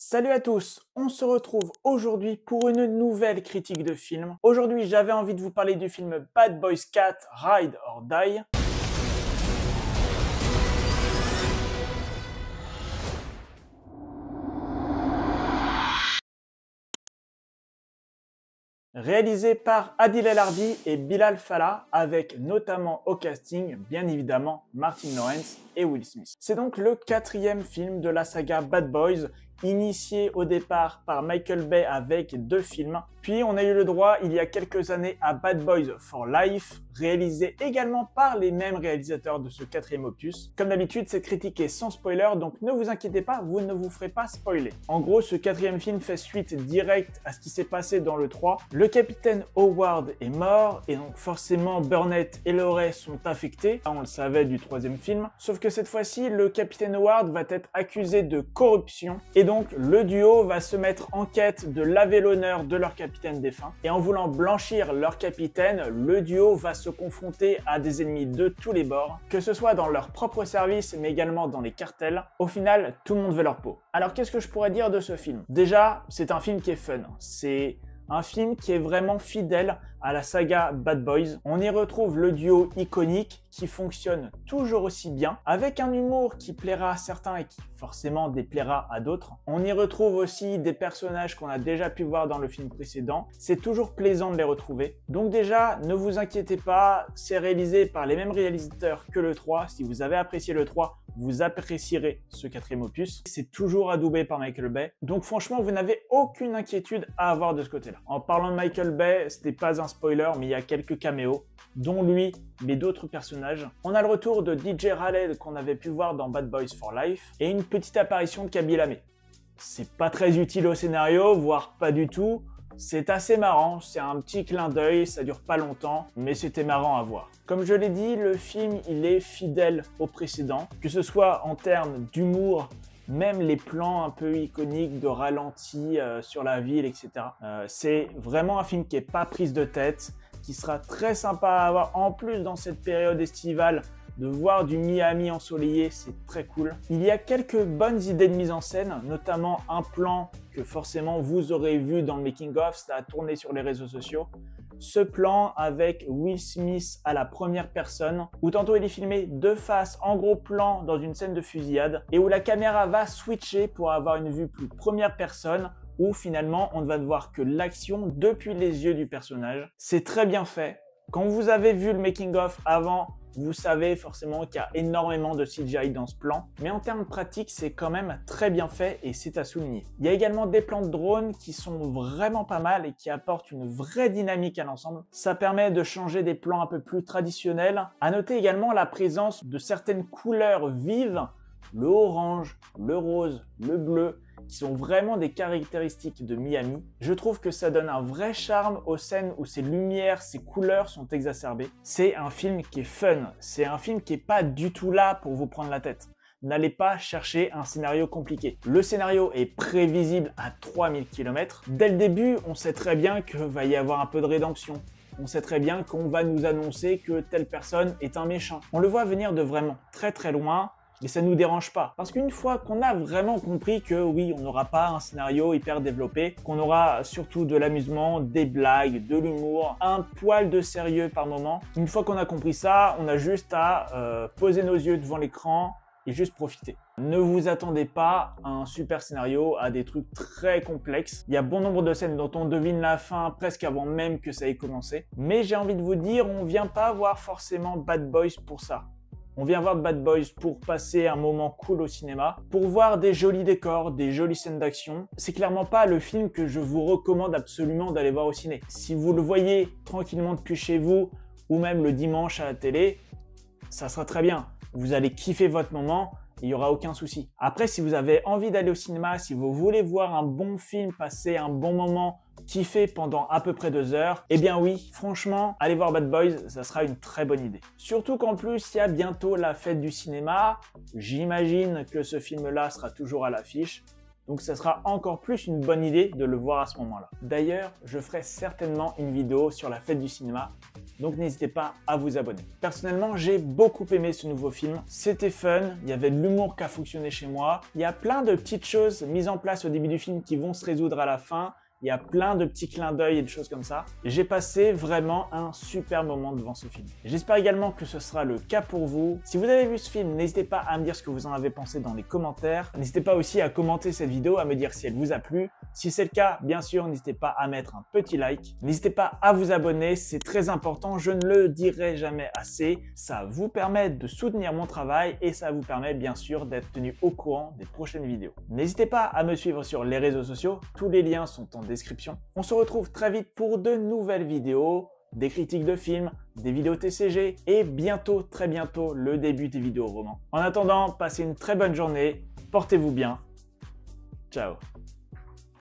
Salut à tous, on se retrouve aujourd'hui pour une nouvelle critique de film. Aujourd'hui, j'avais envie de vous parler du film Bad Boys 4 Ride or Die. Réalisé par Adil El Arbi et Bilal Fallah, avec notamment au casting, bien évidemment, Martin Lawrence et Will Smith. C'est donc le quatrième film de la saga Bad Boys, initié au départ par Michael Bay avec 2 films. Puis on a eu le droit il y a quelques années à Bad Boys for Life, réalisé également par les mêmes réalisateurs de ce 4e opus. Comme d'habitude, cette critique est sans spoiler, donc ne vous inquiétez pas, vous ne vous ferez pas spoiler. En gros, ce 4e film fait suite directe à ce qui s'est passé dans le 3. Le capitaine Howard est mort, et donc forcément Burnett et Laurie sont affectés. On le savait du 3e film. Sauf que cette fois-ci, le capitaine Howard va être accusé de corruption, et donc le duo va se mettre en quête de laver l'honneur de leur capitaine défunt. Et en voulant blanchir leur capitaine, le duo va se confronter à des ennemis de tous les bords, que ce soit dans leur propre service, mais également dans les cartels. Au final, tout le monde veut leur peau. Alors qu'est-ce que je pourrais dire de ce film? Déjà, c'est un film qui est fun. C'est un film qui est vraiment fidèle à la saga Bad Boys. On y retrouve le duo iconique qui fonctionne toujours aussi bien, avec un humour qui plaira à certains et qui forcément déplaira à d'autres. On y retrouve aussi des personnages qu'on a déjà pu voir dans le film précédent. C'est toujours plaisant de les retrouver. Donc déjà, ne vous inquiétez pas, c'est réalisé par les mêmes réalisateurs que le 3. Si vous avez apprécié le 3, vous apprécierez ce 4e opus. C'est toujours adoubé par Michael Bay. Donc franchement, vous n'avez aucune inquiétude à avoir de ce côté-là. En parlant de Michael Bay, c'était pas un spoiler, mais il y a quelques caméos, dont lui, mais d'autres personnages. On a le retour de DJ Khaled qu'on avait pu voir dans Bad Boys for Life, et une petite apparition de Kaby Lame. C'est pas très utile au scénario, voire pas du tout. C'est assez marrant, c'est un petit clin d'œil, ça dure pas longtemps, mais c'était marrant à voir. Comme je l'ai dit, le film il est fidèle au précédent, que ce soit en termes d'humour, même les plans un peu iconiques de ralenti sur la ville, etc. C'est vraiment un film qui est pas prise de tête, qui sera très sympa à avoir en plus dans cette période estivale. De voir du Miami ensoleillé, c'est très cool. Il y a quelques bonnes idées de mise en scène, notamment un plan que forcément vous aurez vu dans le making-of, ça a tourné sur les réseaux sociaux. Ce plan avec Will Smith à la première personne, où tantôt il est filmé de face en gros plan dans une scène de fusillade, et où la caméra va switcher pour avoir une vue plus première personne, où finalement on ne va ne voir que l'action depuis les yeux du personnage. C'est très bien fait. Quand vous avez vu le making-of avant, vous savez forcément qu'il y a énormément de CGI dans ce plan, mais en termes pratiques, c'est quand même très bien fait et c'est à souligner. Il y a également des plans de drone qui sont vraiment pas mal et qui apportent une vraie dynamique à l'ensemble. Ça permet de changer des plans un peu plus traditionnels. À noter également la présence de certaines couleurs vives, le orange, le rose, le bleu, qui sont vraiment des caractéristiques de Miami. Je trouve que ça donne un vrai charme aux scènes où ces lumières, ces couleurs sont exacerbées. C'est un film qui est fun, c'est un film qui est pas du tout là pour vous prendre la tête. N'allez pas chercher un scénario compliqué. Le scénario est prévisible à 3000 km. Dès le début, on sait très bien qu'il va y avoir un peu de rédemption. On sait très bien qu'on va nous annoncer que telle personne est un méchant. On le voit venir de vraiment très loin. Mais ça ne nous dérange pas. Parce qu'une fois qu'on a vraiment compris que oui, on n'aura pas un scénario hyper développé, qu'on aura surtout de l'amusement, des blagues, de l'humour, un poil de sérieux par moment, une fois qu'on a compris ça, on a juste à poser nos yeux devant l'écran et juste profiter. Ne vous attendez pas à un super scénario, à des trucs très complexes. Il y a bon nombre de scènes dont on devine la fin presque avant même que ça ait commencé. Mais j'ai envie de vous dire, on vient pas voir forcément Bad Boys pour ça. On vient voir Bad Boys pour passer un moment cool au cinéma, pour voir des jolis décors, des jolies scènes d'action. C'est clairement pas le film que je vous recommande absolument d'aller voir au ciné. Si vous le voyez tranquillement depuis chez vous, ou même le dimanche à la télé, ça sera très bien. Vous allez kiffer votre moment, il n'y aura aucun souci. Après, si vous avez envie d'aller au cinéma, si vous voulez voir un bon film, passer un bon moment, kiffer pendant à peu près 2 heures, eh bien oui, franchement, allez voir Bad Boys, ça sera une très bonne idée. Surtout qu'en plus, il y a bientôt la fête du cinéma. J'imagine que ce film-là sera toujours à l'affiche. Donc ça sera encore plus une bonne idée de le voir à ce moment-là. D'ailleurs, je ferai certainement une vidéo sur la fête du cinéma donc n'hésitez pas à vous abonner. Personnellement, j'ai beaucoup aimé ce nouveau film. C'était fun, il y avait de l'humour qui a fonctionné chez moi. Il y a plein de petites choses mises en place au début du film qui vont se résoudre à la fin. Il y a plein de petits clins d'œil et de choses comme ça. J'ai passé vraiment un super moment devant ce film. J'espère également que ce sera le cas pour vous. Si vous avez vu ce film, n'hésitez pas à me dire ce que vous en avez pensé dans les commentaires. N'hésitez pas aussi à commenter cette vidéo, à me dire si elle vous a plu. Si c'est le cas, bien sûr, n'hésitez pas à mettre un petit like. N'hésitez pas à vous abonner, c'est très important, je ne le dirai jamais assez. Ça vous permet de soutenir mon travail et ça vous permet bien sûr d'être tenu au courant des prochaines vidéos. N'hésitez pas à me suivre sur les réseaux sociaux, tous les liens sont en description. On se retrouve très vite pour de nouvelles vidéos, des critiques de films, des vidéos TCG et bientôt, très bientôt, le début des vidéos romans. En attendant, passez une très bonne journée, portez-vous bien, ciao.